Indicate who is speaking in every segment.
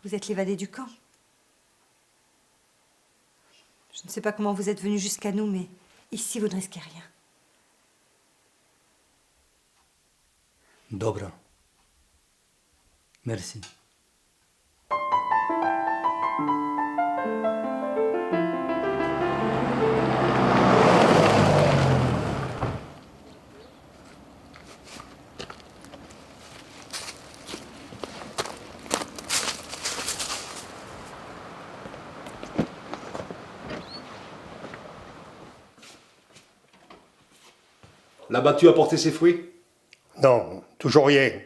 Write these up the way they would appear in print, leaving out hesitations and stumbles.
Speaker 1: Vous êtes l'évadé du camp. Je ne sais pas comment vous êtes venu jusqu'à nous, mais ici, vous ne risquez rien.
Speaker 2: Dobra. Merci.
Speaker 3: L'abattu a porté ses fruits?
Speaker 4: Non, toujours rien.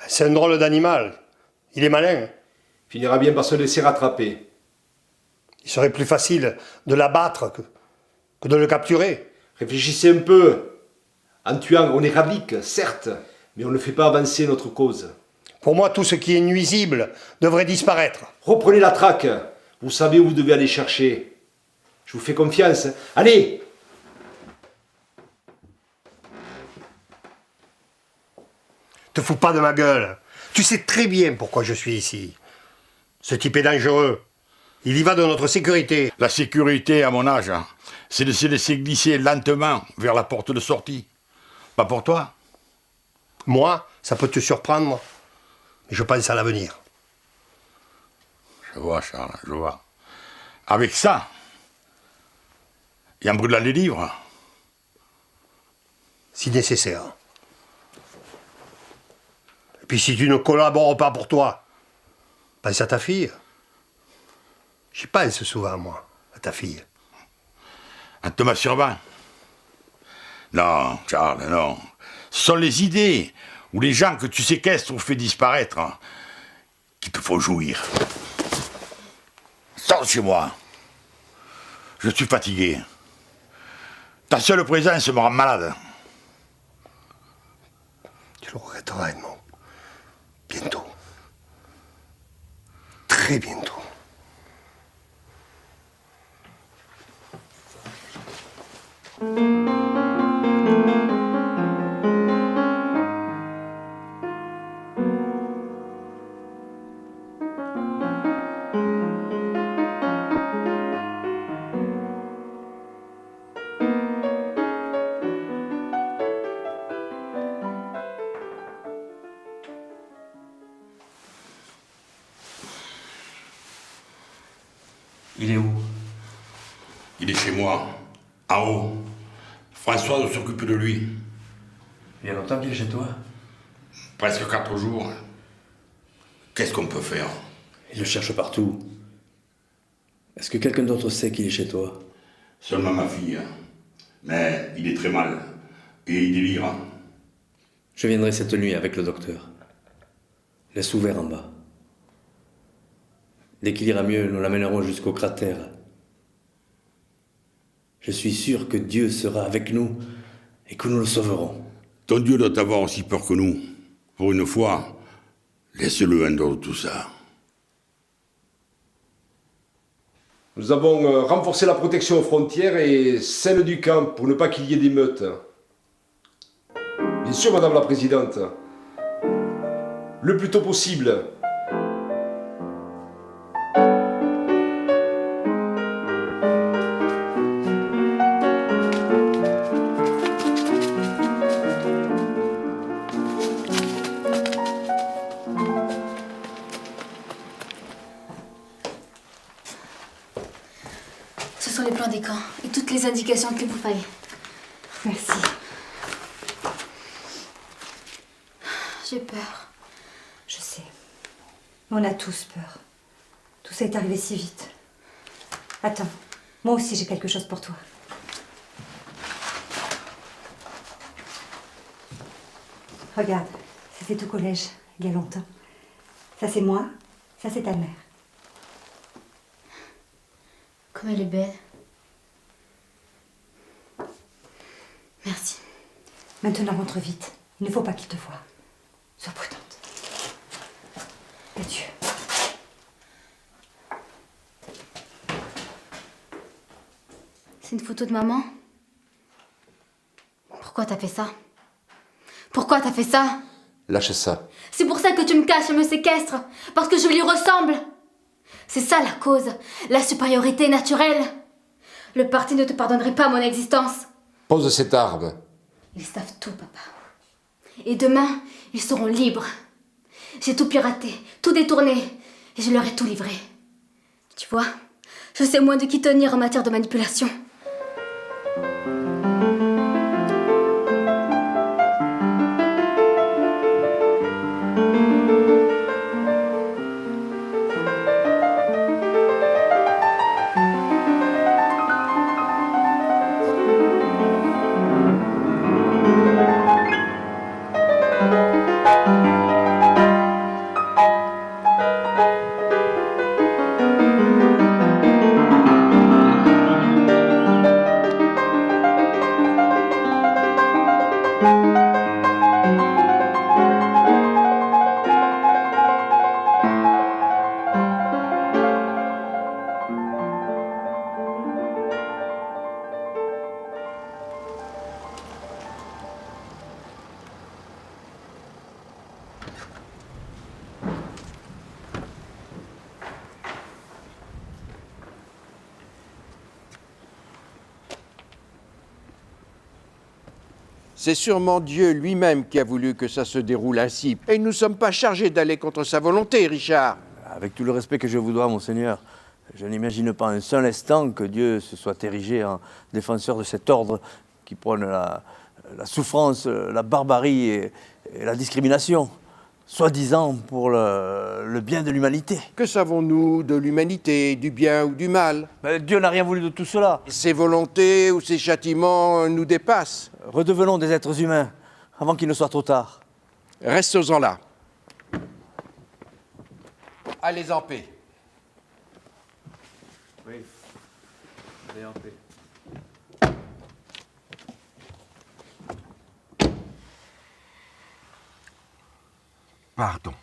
Speaker 4: C'est un drôle d'animal. Il est malin.
Speaker 3: Finira bien par se laisser rattraper.
Speaker 4: Il serait plus facile de l'abattre que de le capturer.
Speaker 3: Réfléchissez un peu. En tuant, on éradique, certes, mais on ne fait pas avancer notre cause.
Speaker 4: Pour moi, tout ce qui est nuisible devrait disparaître.
Speaker 3: Reprenez la traque. Vous savez où vous devez aller chercher. Je vous fais confiance. Allez!
Speaker 4: Te fous pas de ma gueule. Tu sais très bien pourquoi je suis ici. Ce type est dangereux. Il y va de notre sécurité.
Speaker 5: La sécurité, à mon âge, c'est de se laisser glisser lentement vers la porte de sortie. Pas pour toi.
Speaker 4: Moi, ça peut te surprendre, mais je pense à l'avenir.
Speaker 5: Je vois, Charles, je vois. Avec ça, et en brûlant les livres.
Speaker 4: Si nécessaire. Et puis si tu ne collabores pas pour toi, pense à ta fille. J'y pense souvent, moi, à ta fille.
Speaker 5: En te masturbant. Non, Charles, non. Ce sont les idées ou les gens que tu séquestres ou fais disparaître qui te font jouir. Sors de chez moi. Je suis fatigué. Ta seule présence me rend malade.
Speaker 4: Tu le regretteras, Edmond. Bientôt. Très bientôt.
Speaker 2: Il est où?
Speaker 5: Il est chez moi, en haut. Françoise s'occupe de lui.
Speaker 2: Il y a longtemps qu'il est chez toi?
Speaker 5: Presque 4 jours. Qu'est-ce qu'on peut faire?
Speaker 6: Il le cherche partout. Est-ce que quelqu'un d'autre sait qu'il est chez toi?
Speaker 5: Seulement ma fille. Mais il est très mal. Et il délire.
Speaker 6: Je viendrai cette nuit avec le docteur. Laisse ouvert en bas. Dès qu'il ira mieux, nous l'amènerons jusqu'au cratère. Je suis sûr que Dieu sera avec nous et que nous le sauverons.
Speaker 5: Ton Dieu doit avoir aussi peur que nous. Pour une fois, laisse-le en dehors de tout ça.
Speaker 3: Nous avons renforcé la protection aux frontières et celle du camp pour ne pas qu'il y ait d'émeutes. Bien sûr, Madame la Présidente. Le plus tôt possible.
Speaker 7: Ce sont les plans des camps et toutes les indications qu'il vous fallait.
Speaker 1: Merci.
Speaker 7: J'ai peur.
Speaker 1: Je sais. On a tous peur. Tout ça est arrivé si vite. Attends, moi aussi j'ai quelque chose pour toi. Regarde, ça c'est au collège, il y a longtemps. Ça c'est moi, ça c'est ta mère.
Speaker 7: Comme elle est belle. Merci.
Speaker 1: Maintenant rentre vite, il ne faut pas qu'il te voie. Sois prudente. Adieu.
Speaker 7: C'est une photo de maman? Pourquoi t'as fait ça? Pourquoi t'as fait ça?
Speaker 3: Lâche ça.
Speaker 7: C'est pour ça que tu me caches et me séquestres. Parce que je lui ressemble. C'est ça la cause. La supériorité naturelle. Le parti ne te pardonnerait pas mon existence.
Speaker 3: Pose cette arme.
Speaker 7: Ils savent tout, papa. Et demain, ils seront libres. J'ai tout piraté, tout détourné. Et je leur ai tout livré. Tu vois, je sais moins de qui tenir en matière de manipulation.
Speaker 8: C'est sûrement Dieu lui-même qui a voulu que ça se déroule ainsi. Et nous ne sommes pas chargés d'aller contre sa volonté, Richard.
Speaker 9: Avec tout le respect que je vous dois, monseigneur, je n'imagine pas un seul instant que Dieu se soit érigé en défenseur de cet ordre qui prône la souffrance, la barbarie et la discrimination, soi-disant pour le bien de l'humanité.
Speaker 8: Que savons-nous de l'humanité, du bien ou du mal?
Speaker 9: Mais Dieu n'a rien voulu de tout cela.
Speaker 8: Ses volontés ou ses châtiments nous dépassent.
Speaker 9: Redevenons des êtres humains avant qu'il ne soit trop tard.
Speaker 8: Restons-en là. Allez en paix.
Speaker 9: Oui, allez en paix.
Speaker 8: Pardon.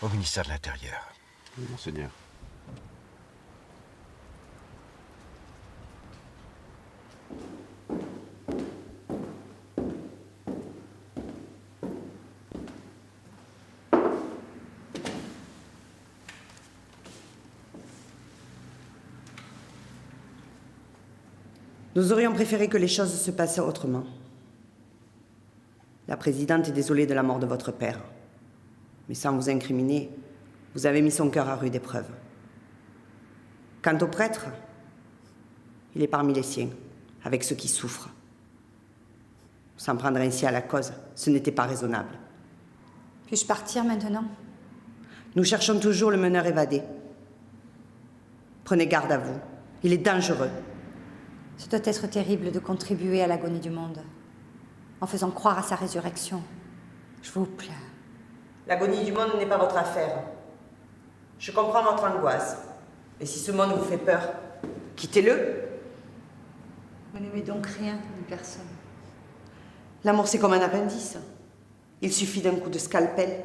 Speaker 8: Au ministère de l'Intérieur.
Speaker 3: Monseigneur.
Speaker 10: Nous aurions préféré que les choses se passaient autrement. La présidente est désolée de la mort de votre père. Mais sans vous incriminer, vous avez mis son cœur à rude épreuve. Quant au prêtre, il est parmi les siens, avec ceux qui souffrent. S'en prendre ainsi à la cause, ce n'était pas raisonnable.
Speaker 1: Puis-je partir maintenant?
Speaker 10: Nous cherchons toujours le meneur évadé. Prenez garde à vous. Il est dangereux.
Speaker 1: Ce doit être terrible de contribuer à l'agonie du monde, en faisant croire à sa résurrection. Je vous plains.
Speaker 10: L'agonie du monde n'est pas votre affaire. Je comprends votre angoisse. Et si ce monde vous fait peur, quittez-le.
Speaker 1: Vous n'aimez donc rien ni personne.
Speaker 10: L'amour, c'est comme un appendice. Il suffit d'un coup de scalpel.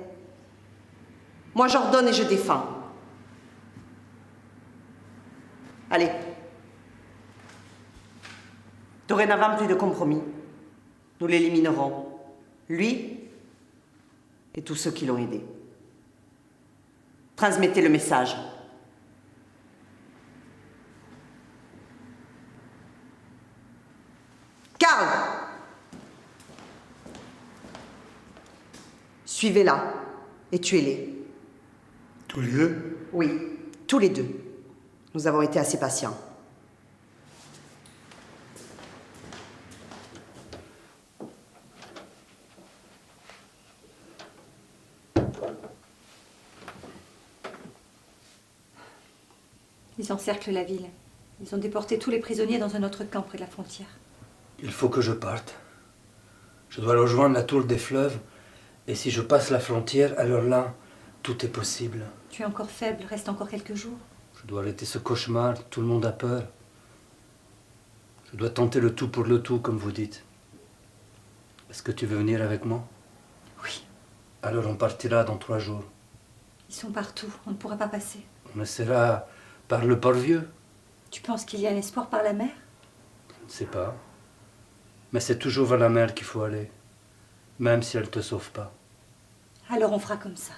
Speaker 10: Moi, j'ordonne et je défends. Allez. Dorénavant, plus de compromis. Nous l'éliminerons. Lui et tous ceux qui l'ont aidé. Transmettez le message. Karl! Suivez-la et tuez-les.
Speaker 4: Tous les deux?
Speaker 10: Oui, tous les deux. Nous avons été assez patients.
Speaker 1: Ils encerclent la ville. Ils ont déporté tous les prisonniers dans un autre camp près de la frontière.
Speaker 2: Il faut que je parte. Je dois rejoindre la tour des fleuves, et si je passe la frontière, alors là, tout est possible.
Speaker 1: Tu es encore faible, reste encore quelques jours.
Speaker 2: Je dois arrêter ce cauchemar, tout le monde a peur. Je dois tenter le tout pour le tout, comme vous dites. Est-ce que tu veux venir avec moi?
Speaker 1: Oui.
Speaker 2: Alors on partira dans 3 jours.
Speaker 1: Ils sont partout, on ne pourra pas passer.
Speaker 2: On essaiera par le port-vieux.
Speaker 1: Tu penses qu'il y a un espoir par la mer?
Speaker 2: Je ne sais pas. Mais c'est toujours vers la mer qu'il faut aller. même si elle ne te sauve pas.
Speaker 1: Alors on fera comme ça.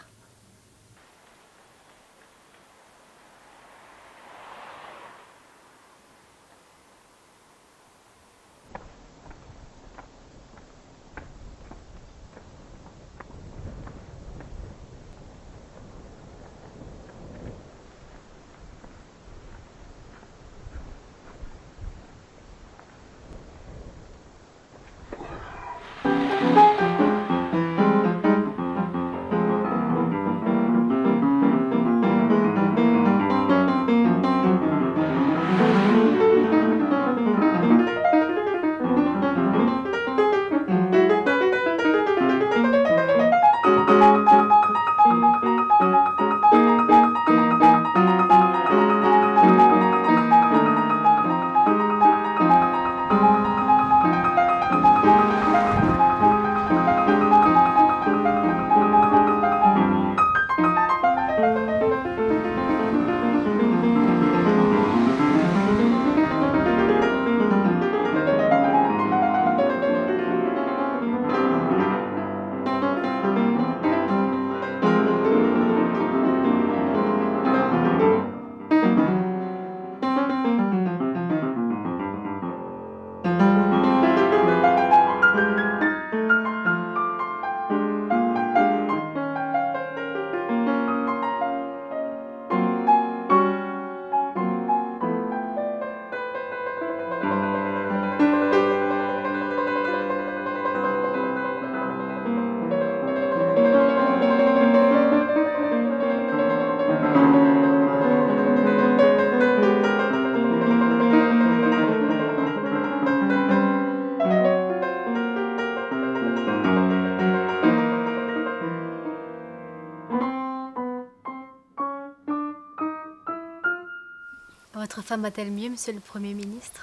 Speaker 7: Votre femme va-t-elle mieux, monsieur le Premier ministre?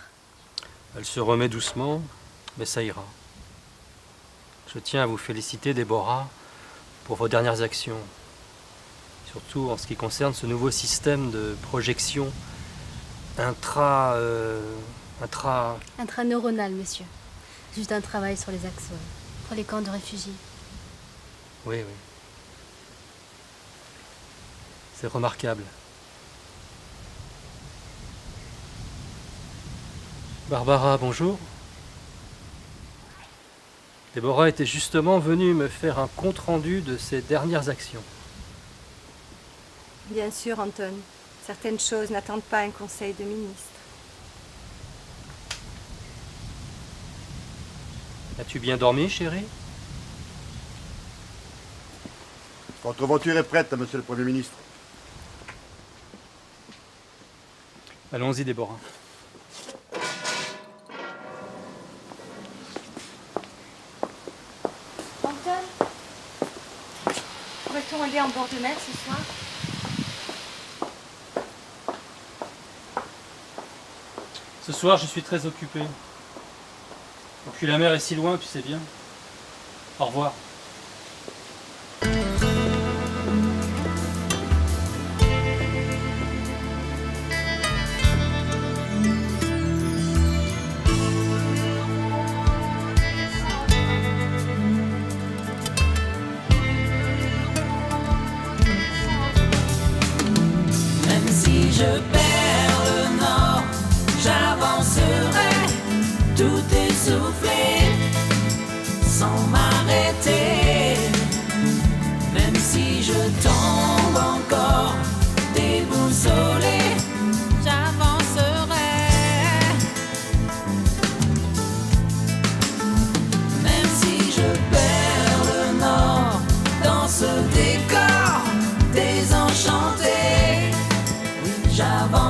Speaker 11: Elle se remet doucement, mais ça ira. Je tiens à vous féliciter, Déborah, pour vos dernières actions. Surtout en ce qui concerne ce nouveau système de projection
Speaker 7: Intraneuronal, monsieur. Juste un travail sur les axones, pour les camps de réfugiés.
Speaker 11: Oui, oui. C'est remarquable. Barbara, bonjour. Déborah était justement venue me faire un compte-rendu de ses dernières actions.
Speaker 1: Bien sûr, Anton. Certaines choses n'attendent pas un conseil de ministre.
Speaker 11: As-tu bien dormi, chérie?
Speaker 12: Votre voiture est prête, monsieur le Premier ministre.
Speaker 11: Allons-y, Déborah.
Speaker 1: Anton, pourrait-on aller en bord de mer ce soir?
Speaker 11: Ce soir, je suis très occupé. Et puis la mer est si loin, tu sais bien. Au revoir.
Speaker 13: Même si je perds le nord, j'avancerai, tout essoufflé, sans m'arrêter. Même si je tombe encore déboussolé, j'avancerai. Même si je perds le nord dans ce décor désenchanté, j'avance.